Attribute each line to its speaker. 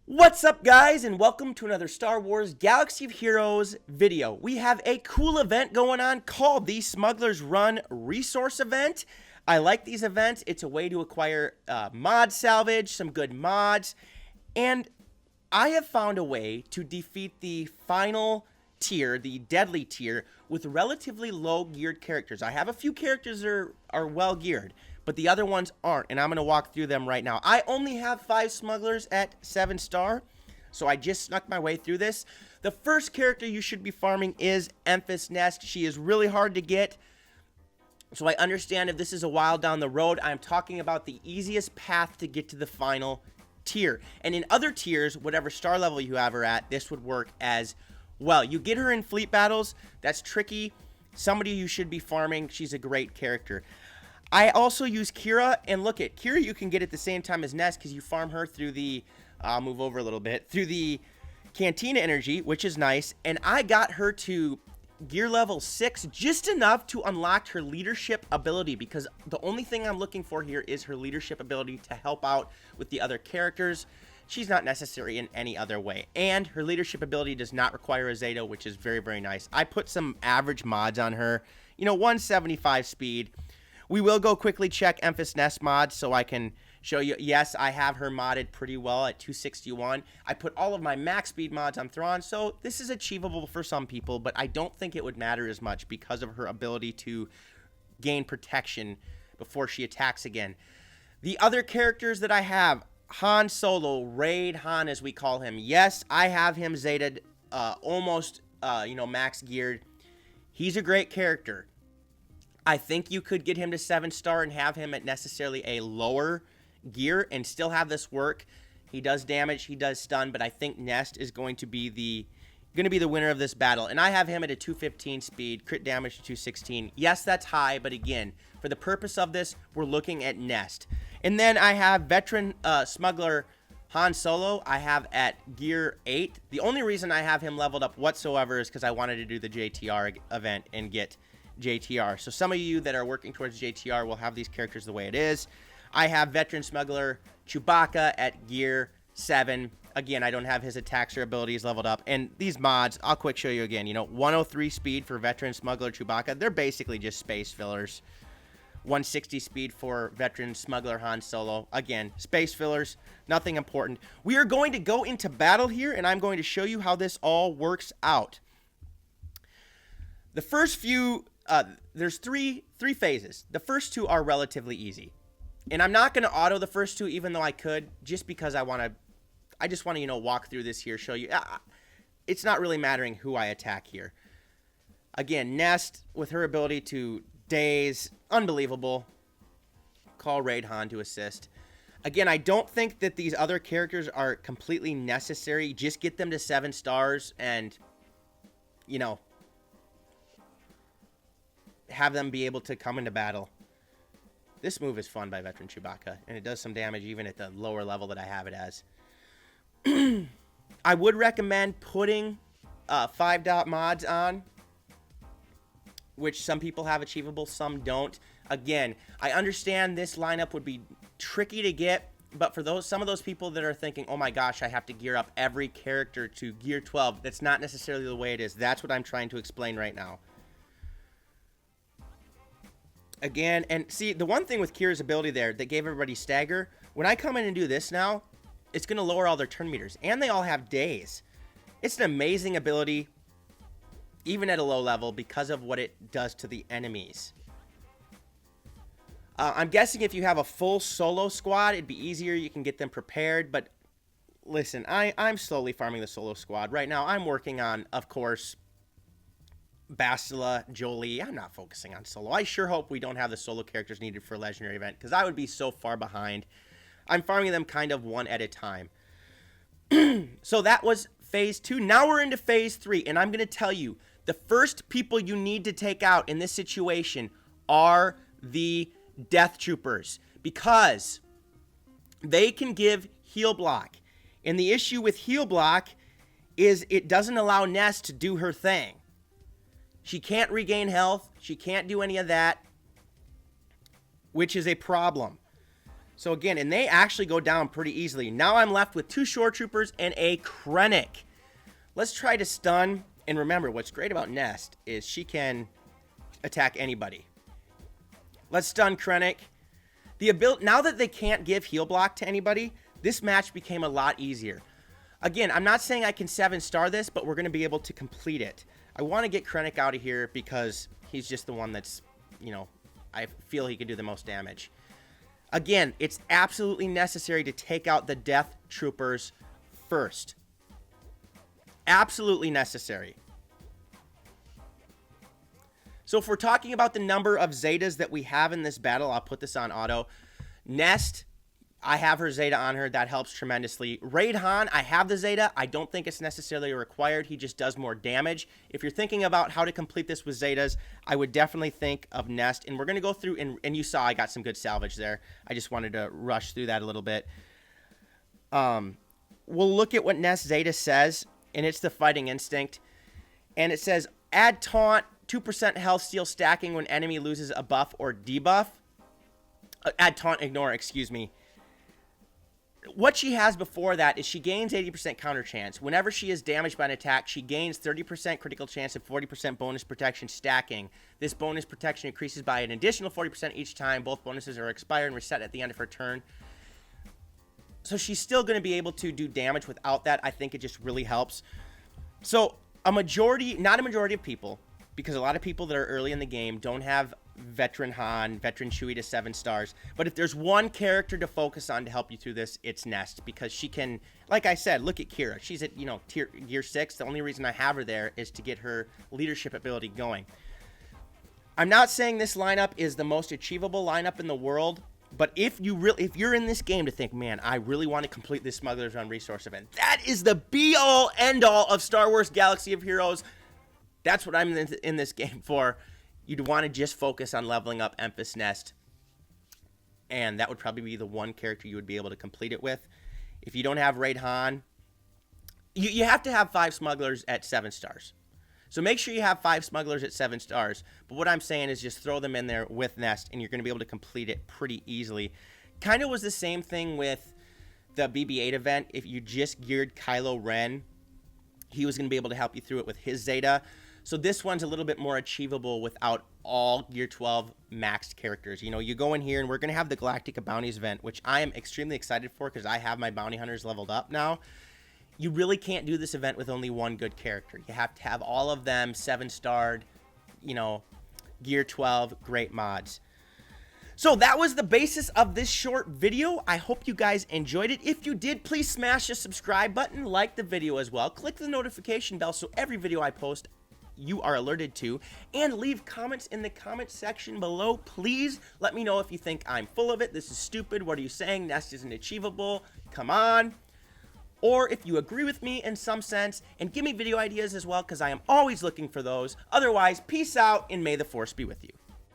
Speaker 1: What's up, guys, and welcome to another Star Wars Galaxy of Heroes video. We have a cool event going on called the Smugglers Run Resource Event. I like these events. It's a way to acquire mod salvage, some good mods, and I have found a way to defeat the final tier, the deadly tier, with relatively low geared characters. I have a few characters that are well geared, but the other ones aren't, and I'm going to walk through them right now. I only have 5 smugglers at 7 star, so I just snuck my way through this. The first character you should be farming is Emphas Nest. She is really hard to get, so I understand if this is a while down the road. I'm talking about the easiest path to get to the final tier. And in other tiers, whatever star level you have her at, this would work as well. You get her in fleet battles. That's tricky. Somebody you should be farming. She's a great character. I also use Kira, and look at Kira you can get at the same time as Nest because you farm her through the, I'll move over a little bit, through the Cantina energy, which is nice, and I got her to gear level 6 just enough to unlock her leadership ability, because the only thing I'm looking for here is her leadership ability to help out with the other characters. She's not necessary in any other way, and her leadership ability does not require a Zato, which is very, very nice. I put some average mods on her, 175 speed. We will go quickly check Emphas Nest mods so I can show you. Yes, I have her modded pretty well at 261. I put all of my max speed mods on Thrawn, so this is achievable for some people, but I don't think it would matter as much because of her ability to gain protection before she attacks again. The other characters that I have, Han Solo, Raid Han as we call him. Yes, I have him Zated, almost, max geared. He's a great character. I think you could get him to 7 star and have him at necessarily a lower gear and still have this work. He does damage, he does stun, but I think Nest is going to be the winner of this battle. And I have him at a 215 speed, crit damage to 216. Yes, that's high, but again, for the purpose of this, we're looking at Nest. And then I have veteran smuggler Han Solo. I have at gear 8. The only reason I have him leveled up whatsoever is because I wanted to do the JTR event and get JTR. So some of you that are working towards JTR will have these characters the way it is. I have veteran smuggler Chewbacca at gear 7. Again, I don't have his attacks or abilities leveled up. And these mods, I'll quick show you again. 103 speed for veteran smuggler Chewbacca. They're basically just space fillers. 160 speed for veteran smuggler Han Solo. Again, space fillers, nothing important. We are going to go into battle here, and I'm going to show you how this all works out. The first few, there's three phases. The first 2 are relatively easy. And I'm not going to auto the first 2, even though I could, just because I just want to, walk through this here, show you. It's not really mattering who I attack here. Again, Nest, with her ability to daze, unbelievable. Call Raid Han to assist. Again, I don't think that these other characters are completely necessary. Just get them to 7 stars and, have them be able to come into battle. This move is fun by veteran Chewbacca, and it does some damage even at the lower level that I have it as. I would recommend putting 5-dot mods on, which some people have achievable, some don't. Again, I understand this lineup would be tricky to get, but for some of those people that are thinking, oh my gosh, I have to gear up every character to gear 12, that's not necessarily the way it is. That's what I'm trying to explain right now. Again, and see, the one thing with Kira's ability there that gave everybody stagger, when I come in and do this now, it's going to lower all their turn meters. And they all have days. It's an amazing ability, even at a low level, because of what it does to the enemies. I'm guessing if you have a full solo squad, it'd be easier. You can get them prepared. But listen, I'm slowly farming the solo squad. Right now, I'm working on, of course, Bastila, Jolie. I'm not focusing on solo. I sure hope we don't have the solo characters needed for a legendary event, because I would be so far behind. I'm farming them kind of one at a time. So that was phase 2. Now we're into phase 3, and I'm going to tell you, the first people you need to take out in this situation are the Death Troopers, because they can give heal block. And the issue with heal block is it doesn't allow Nest to do her thing. She can't regain health. She can't do any of that, which is a problem. So again, and they actually go down pretty easily. Now I'm left with 2 Shore Troopers and a Krennic. Let's try to stun. And remember, what's great about Nest is she can attack anybody. Let's stun Krennic. Now that they can't give heal block to anybody, this match became a lot easier. Again, I'm not saying I can 7-star this, but we're going to be able to complete it. I want to get Krennic out of here because he's just the one that's, you know, I feel he can do the most damage. Again, it's absolutely necessary to take out the Death Troopers first. Absolutely necessary. So if we're talking about the number of Zetas that we have in this battle, I'll put this on auto. Nest, I have her Zeta on her. That helps tremendously. Raid Han, I have the Zeta. I don't think it's necessarily required. He just does more damage. If you're thinking about how to complete this with Zetas, I would definitely think of Nest. And we're going to go through, and you saw I got some good salvage there. I just wanted to rush through that a little bit. We'll look at what Nest Zeta says, and it's the Fighting Instinct. And it says, add taunt, 2% health steal stacking when enemy loses a buff or debuff. Add taunt, ignore, excuse me. What she has before that is she gains 80% counter chance. Whenever she is damaged by an attack, she gains 30% critical chance and 40% bonus protection stacking. This bonus protection increases by an additional 40% each time. Both bonuses are expired and reset at the end of her turn. So she's still going to be able to do damage without that. I think it just really helps. So not a majority of people, because a lot of people that are early in the game don't have Veteran Han, Veteran Chewie to 7 stars. But if there's one character to focus on to help you through this, it's Nest. Because she can, like I said, look at Kira. She's at, you know, gear 6. The only reason I have her there is to get her leadership ability going. I'm not saying this lineup is the most achievable lineup in the world. But if you're in this game to think, man, I really want to complete this Smugglers Run resource event, that is the be-all, end-all of Star Wars Galaxy of Heroes. That's what I'm in this game for. You'd want to just focus on leveling up Emphas Nest. And that would probably be the one character you would be able to complete it with. If you don't have Raid Han, you have to have 5 Smugglers at 7 stars. So make sure you have 5 Smugglers at 7 stars. But what I'm saying is just throw them in there with Nest, and you're going to be able to complete it pretty easily. Kind of was the same thing with the BB-8 event. If you just geared Kylo Ren, he was going to be able to help you through it with his Zeta. So this one's a little bit more achievable without all Gear 12 maxed characters. You know, you go in here, and we're going to have the Galactica Bounties event, which I am extremely excited for because I have my Bounty Hunters leveled up now. You really can't do this event with only one good character. You have to have all of them 7-starred, you know, Gear 12, great mods. So that was the basis of this short video. I hope you guys enjoyed it. If you did, please smash the subscribe button, like the video as well. Click the notification bell so every video I post you are alerted to, and leave comments in the comment section below. Please let me know if you think I'm full of it. This is stupid. What are you saying? Nest isn't achievable. Come on. Or if you agree with me in some sense, and give me video ideas as well, because I am always looking for those. Otherwise, peace out, and may the Force be with you.